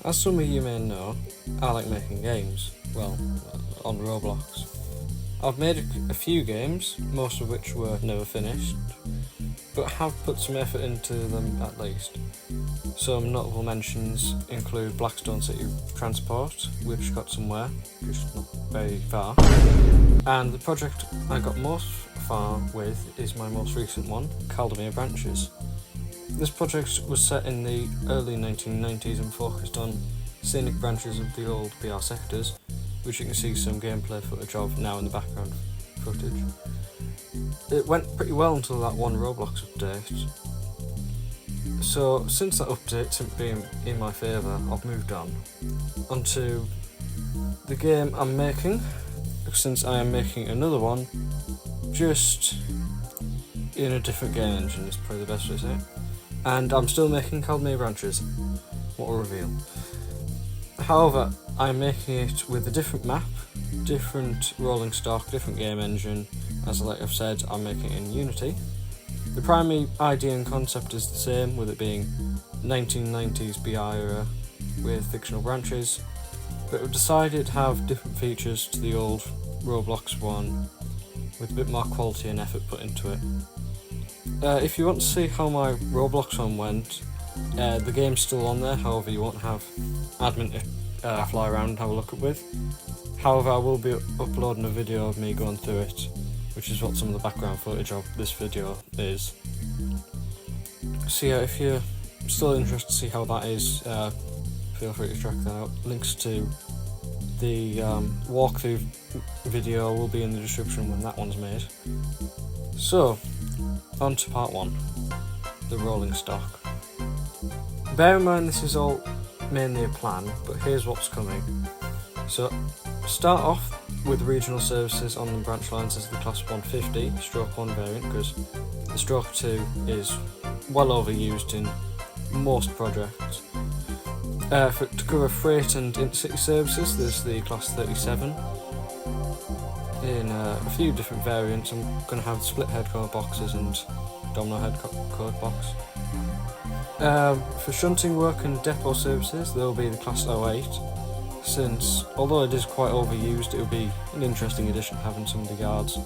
As some of you may know, I like making games, well, on Roblox. I've made a few games, most of which were never finished, but have put some effort into them at least. Some notable mentions include Blackstone City Transport, which got somewhere, just not very far, and the project I got most far with is my most recent one, Caldemere Branches. This project was set in the early 1990s and focused on scenic branches of the old BR sectors, which you can see some gameplay footage of now in the background footage. It went pretty well until that one Roblox update. So since that update being in my favour, I've moved on onto the game I'm making, since I am making another one, just in a different game engine is probably the best way to say it. And I'm still making Caldemere Branches. What a reveal. However, I'm making it with a different map, different rolling stock, different game engine. As like I've said, I'm making it in Unity. The primary idea and concept is the same, with it being 1990s BI era with fictional branches, but we've decided to have different features to the old Roblox one, with a bit more quality and effort put into it. If you want to see how my Roblox one went, the game's still on there, however you won't have admin to fly around and have a look at with. However, I will be uploading a video of me going through it, which is what some of the background footage of this video is. So yeah, if you're still interested to see how that is, feel free to check that out. Links to the walkthrough video will be in the description when that one's made. So, on to part 1, the rolling stock. Bear in mind this is all mainly a plan, but here's what's coming. So, start off with regional services on the branch lines as the class 150 stroke 1 variant, because the stroke 2 is well overused in most projects. To cover freight and intercity services, there's the class 37 in a few different variants. I'm going to have split headcode boxes and domino headcode box. For shunting work and depot services, there will be the class 08, since although it is quite overused, it will be an interesting addition having some of the yards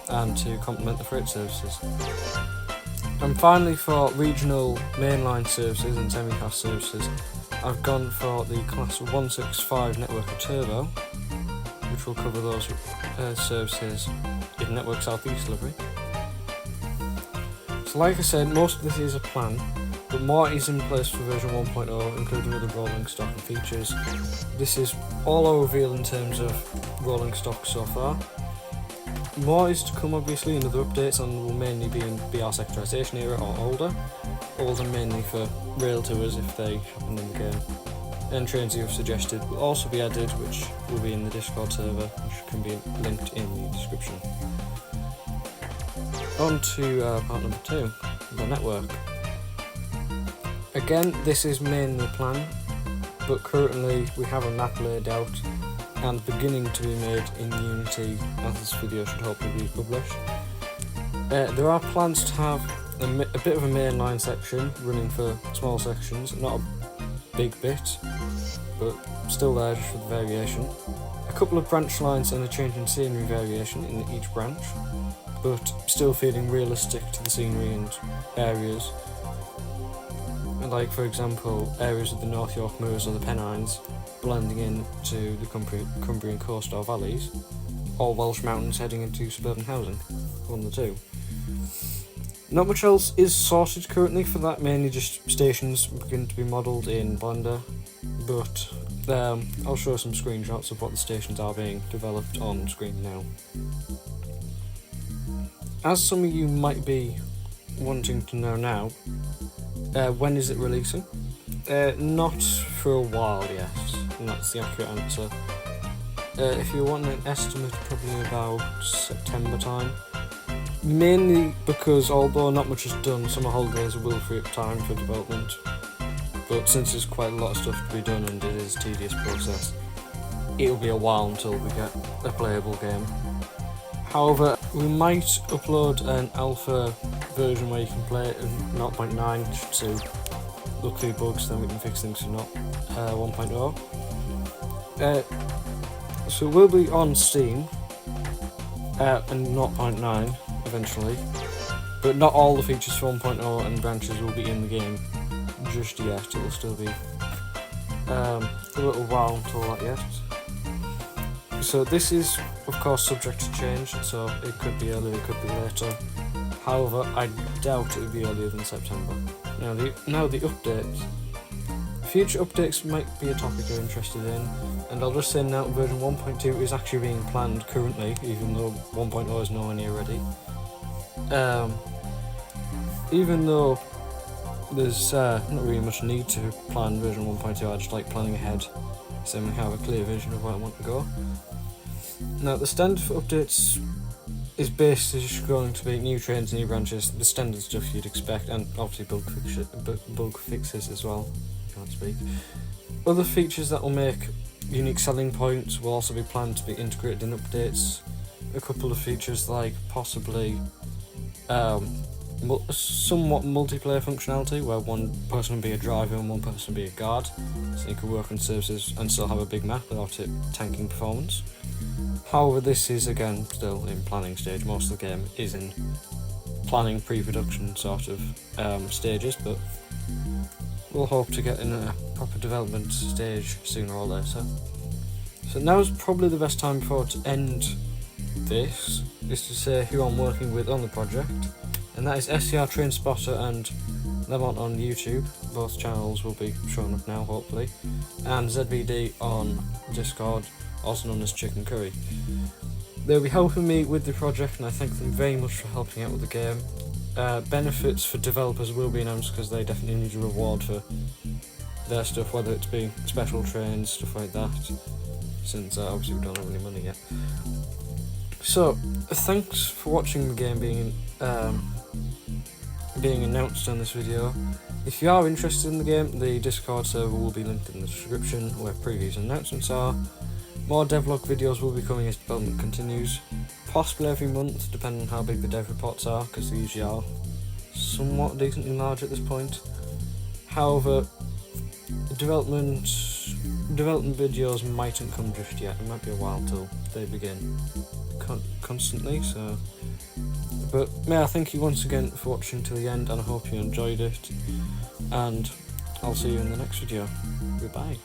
and to complement the freight services. And finally, for regional mainline services and semi-class services, I've gone for the class 165 Networker Turbo, which will cover those services in Network Southeast delivery. So like I said, most of this is a plan, but more is in place for version 1.0, including other rolling stock and features. This is all I'll reveal in terms of rolling stock so far. More is to come obviously in other updates, and will mainly be in BR sectorisation era or older mainly for rail tours if they happen in the game. And trains you have suggested will also be added, which will be in the Discord server, which can be linked in the description. On to part number 2, the network. Again, this is mainly a plan, but currently we have a map laid out and beginning to be made in Unity, as this video should hopefully be published. There are plans to have a bit of a mainline section running for small sections, not a big bit, but still there just for the variation. A couple of branch lines and a change in scenery variation in each branch, but still feeling realistic to the scenery and areas. Like for example, areas of the North York Moors or the Pennines blending into the Cumbrian coast or valleys, or Welsh mountains heading into suburban housing, one of the two. Not much else is sorted currently for that, mainly just stations begin to be modelled in Blender, but I'll show some screenshots of what the stations are being developed on screen now. As some of you might be wanting to know now, when is it releasing? Not for a while yet, and that's the accurate answer. If you want an estimate, probably about September time. Mainly because although not much is done, summer holidays will free up time for development. But since there's quite a lot of stuff to be done and it is a tedious process, it'll be a while until we get a playable game. However, we might upload an alpha version where you can play it in 0.9 to look through bugs, then we can fix things to not 1.0. So it will be on Steam and 0.9 eventually, but not all the features for 1.0 and branches will be in the game just yet. It will still be a little while until that yet. So this is of course subject to change, so it could be earlier, it could be later. However, I doubt it would be earlier than September. Now the updates. Future updates might be a topic you're interested in, and I'll just say now version 1.2 is actually being planned currently, even though 1.0 is nowhere near ready. Even though there's not really much need to plan version 1.2, I just like planning ahead, so I have a clear vision of where I want to go. Now the standard for updates is basically just going to be new trains, new branches, the standard stuff you'd expect, and obviously bug fixes as well. Can't speak. Other features that will make unique selling points will also be planned to be integrated in updates. A couple of features like possibly somewhat multiplayer functionality, where one person can be a driver and one person can be a guard, so you can work on services and still have a big map without it tanking performance. However, this is again still in planning stage. Most of the game is in planning, pre-production sort of stages, but we'll hope to get in a proper development stage sooner or later. So now is probably the best time before to end this, is to say who I'm working with on the project, and that is SCR Train Spotter and Lemont on YouTube. Both channels will be showing up now hopefully, and ZBD on Discord, also known as Chicken Curry. They'll be helping me with the project, and I thank them very much for helping out with the game. Benefits for developers will be announced, because they definitely need a reward for their stuff, whether it's being special trains, stuff like that, since obviously we don't have any money yet. So thanks for watching the game being announced on this video. If you are interested in the game, the Discord server will be linked in the description where previous announcements are. More devlog videos will be coming as development continues, possibly every month depending on how big the dev reports are, because they usually are somewhat decently large at this point. However, development videos mightn't come just yet. It might be a while till they begin constantly. So, but may I thank you once again for watching till the end, and I hope you enjoyed it, and I'll see you in the next video. Goodbye.